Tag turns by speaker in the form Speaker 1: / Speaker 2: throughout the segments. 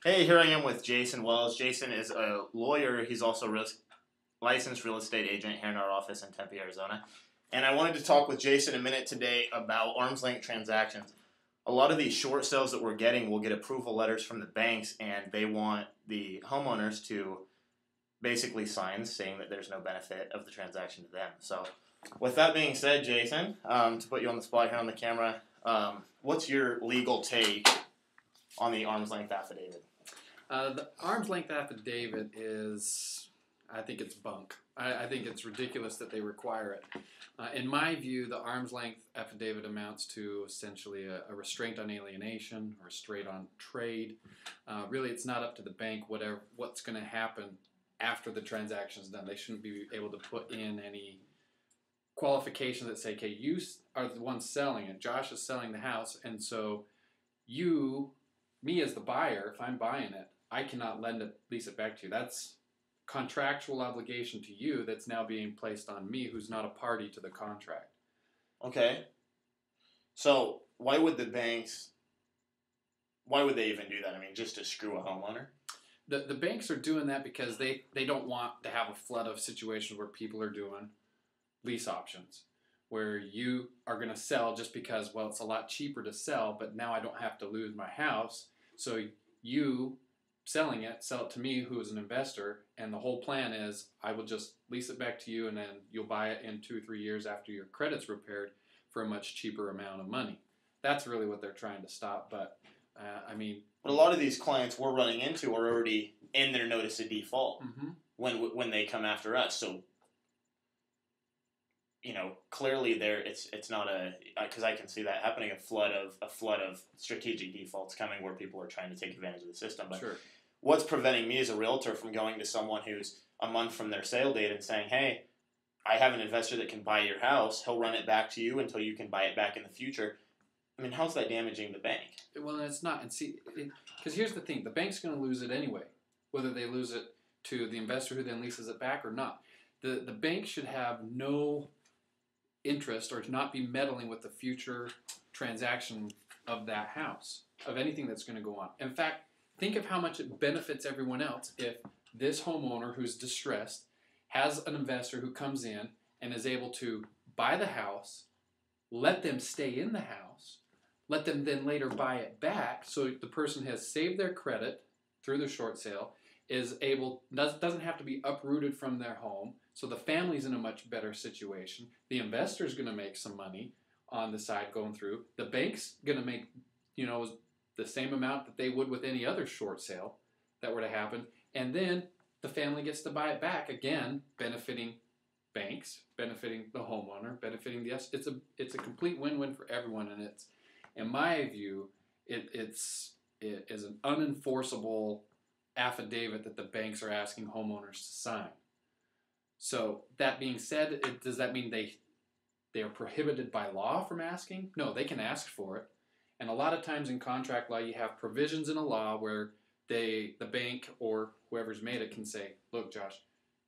Speaker 1: Hey, here I am with Jason Wells. Jason is a lawyer. He's also a licensed real estate agent here in our office in Tempe, Arizona. And I wanted to talk with Jason a minute today about arm's length transactions. A lot of these short sales that we're getting will get approval letters from the banks, and they want the homeowners to basically sign saying that there's no benefit of the transaction to them. So, with that being said, Jason, to put you on the spot here on the camera, what's your legal take on the arm's length affidavit?
Speaker 2: The arm's length affidavit is, I think it's bunk. I think it's ridiculous that they require it. In my view, the arm's length affidavit amounts to essentially a restraint on alienation, or restraint on trade. Really, it's not up to the bank what's going to happen after the transaction is done. They shouldn't be able to put in any qualifications that say, okay, you are the one selling it. Josh is selling the house, and so me as the buyer, if I'm buying it, I cannot lease it back to you. That's contractual obligation to you that's now being placed on me, who's not a party to the contract.
Speaker 1: Okay. So why would they even do that? I mean, just to screw a homeowner?
Speaker 2: The banks are doing that because they don't want to have a flood of situations where people are doing lease options, where you are going to sell just because, well, it's a lot cheaper to sell, but now I don't have to lose my house. So you sell it to me, who is an investor, and the whole plan is I will just lease it back to you, and then you'll buy it in 2 or 3 years after your credit's repaired for a much cheaper amount of money. That's really what they're trying to stop. But
Speaker 1: But a lot of these clients we're running into are already in their notice of default when they come after us. So, clearly it's not because I can see that happening, a flood of strategic defaults coming where people are trying to take advantage of the system. But
Speaker 2: sure.
Speaker 1: What's preventing me as a realtor from going to someone who's a month from their sale date and saying, hey, I have an investor that can buy your house. He'll run it back to you until you can buy it back in the future. I mean, how's that damaging the bank?
Speaker 2: Well, it's not. And see, because here's the thing. The bank's going to lose it anyway, whether they lose it to the investor who then leases it back or not. The bank should have no interest or not be meddling with the future transaction of that house, of anything that's going to go on. In fact, think of how much it benefits everyone else if this homeowner who's distressed has an investor who comes in and is able to buy the house, let them stay in the house, let them then later buy it back, so the person has saved their credit through the short sale, doesn't have to be uprooted from their home, so the family's in a much better situation. The investor's going to make some money on the side going through. The bank's going to make, the same amount that they would with any other short sale that were to happen, and then the family gets to buy it back again, benefiting banks, benefiting the homeowner, benefiting the us. It's a complete win-win for everyone, and it's, in my view, it is an unenforceable affidavit that the banks are asking homeowners to sign. So that being said, does that mean they are prohibited by law from asking? No, they can ask for it. And a lot of times in contract law, you have provisions in a law where the bank or whoever's made it can say, look, Josh,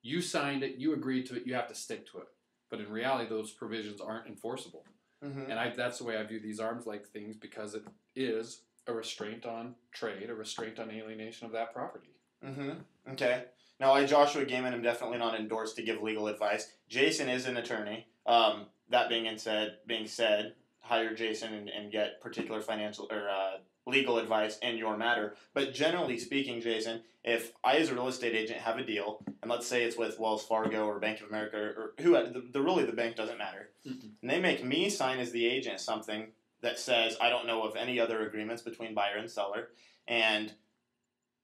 Speaker 2: you signed it, you agreed to it, you have to stick to it. But in reality, those provisions aren't enforceable. Mm-hmm. And that's the way I view these arm's length things, because it is a restraint on trade, a restraint on alienation of that property.
Speaker 1: Mm-hmm. Okay. Now, I, Joshua Gaiman, am definitely not endorsed to give legal advice. Jason is an attorney. That being said, hire Jason and get particular financial or legal advice in your matter. But generally speaking, Jason, if I as a real estate agent have a deal, and let's say it's with Wells Fargo or Bank of America or the bank doesn't matter, and they make me sign as the agent something that says I don't know of any other agreements between buyer and seller, and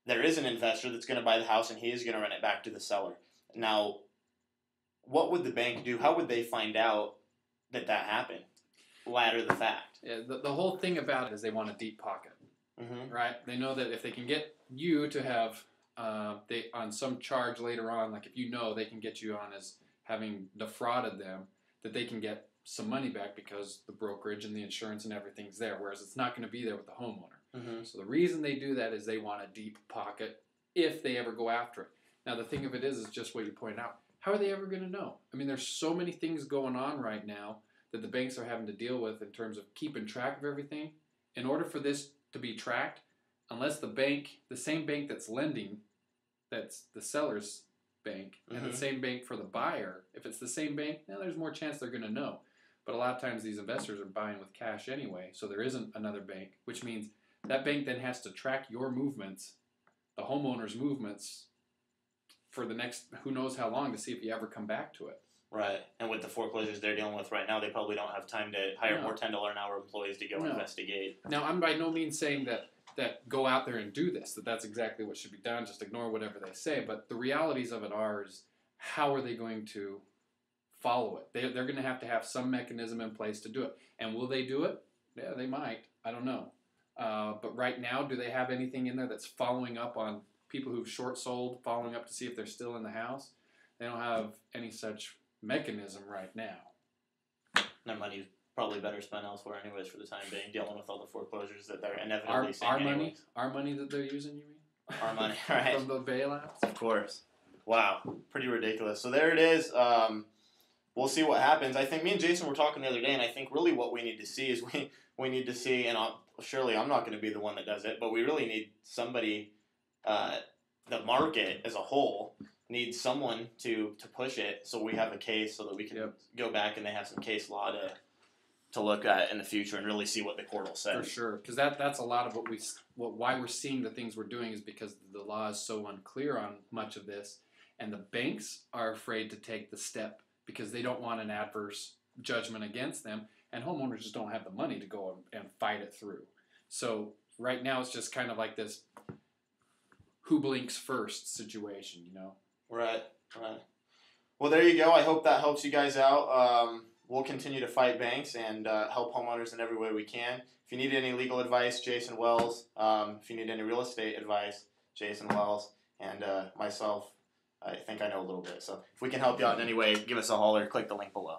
Speaker 1: there is an investor that's going to buy the house and he is going to rent it back to the seller. Now, what would the bank do? How would they find out that happened? Ladder the fact.
Speaker 2: Yeah, the whole thing about it is they want a deep pocket, right? They know that if they can get you to have on some charge later on, like if they can get you on as having defrauded them, that they can get some money back because the brokerage and the insurance and everything's there, whereas it's not going to be there with the homeowner. Mm-hmm. So the reason they do that is they want a deep pocket if they ever go after it. Now the thing of it is just what you pointed out. How are they ever going to know? I mean, there's so many things going on right now that the banks are having to deal with in terms of keeping track of everything. In order for this to be tracked, unless the same bank that's lending, that's the seller's bank, and the same bank for the buyer, if it's the same bank, now there's more chance they're going to know. But a lot of times these investors are buying with cash anyway, so there isn't another bank, which means that bank then has to track your movements, the homeowner's movements, for the next who knows how long to see if you ever come back to it.
Speaker 1: Right. And with the foreclosures they're dealing with right now, they probably don't have time to hire more $10 an hour employees to go investigate.
Speaker 2: Now, I'm by no means saying that go out there and do this, that's exactly what should be done, just ignore whatever they say. But the realities of it are is how are they going to follow it? They're going to have some mechanism in place to do it. And will they do it? Yeah, they might. I don't know. But right now, do they have anything in there that's following up on people who've short sold, following up to see if they're still in the house? They don't have any such mechanism right now.
Speaker 1: Their money's probably better spent elsewhere anyways for the time being, dealing with all the foreclosures that they're inevitably seeing.
Speaker 2: Our money that they're using, you mean?
Speaker 1: Our money, right.
Speaker 2: From the bailouts?
Speaker 1: Of course. Wow. Pretty ridiculous. So there it is. We'll see what happens. I think me and Jason were talking the other day, and I think really what we need to see is we need to see, and surely I'm not going to be the one that does it, but we really need somebody, the market as a whole, needs someone to push it so we have a case so that we can go back and they have some case law to look at in the future and really see what the court will say.
Speaker 2: For sure, because that's a lot of why we're seeing the things we're doing is because the law is so unclear on much of this, and the banks are afraid to take the step because they don't want an adverse judgment against them, and homeowners just don't have the money to go and fight it through. So right now it's just kind of like this who blinks first situation, you know?
Speaker 1: Right. Well, there you go. I hope that helps you guys out. We'll continue to fight banks and help homeowners in every way we can. If you need any legal advice, Jason Wells. If you need any real estate advice, Jason Wells. And myself, I think I know a little bit. So if we can help you out in any way, give us a holler. Click the link below.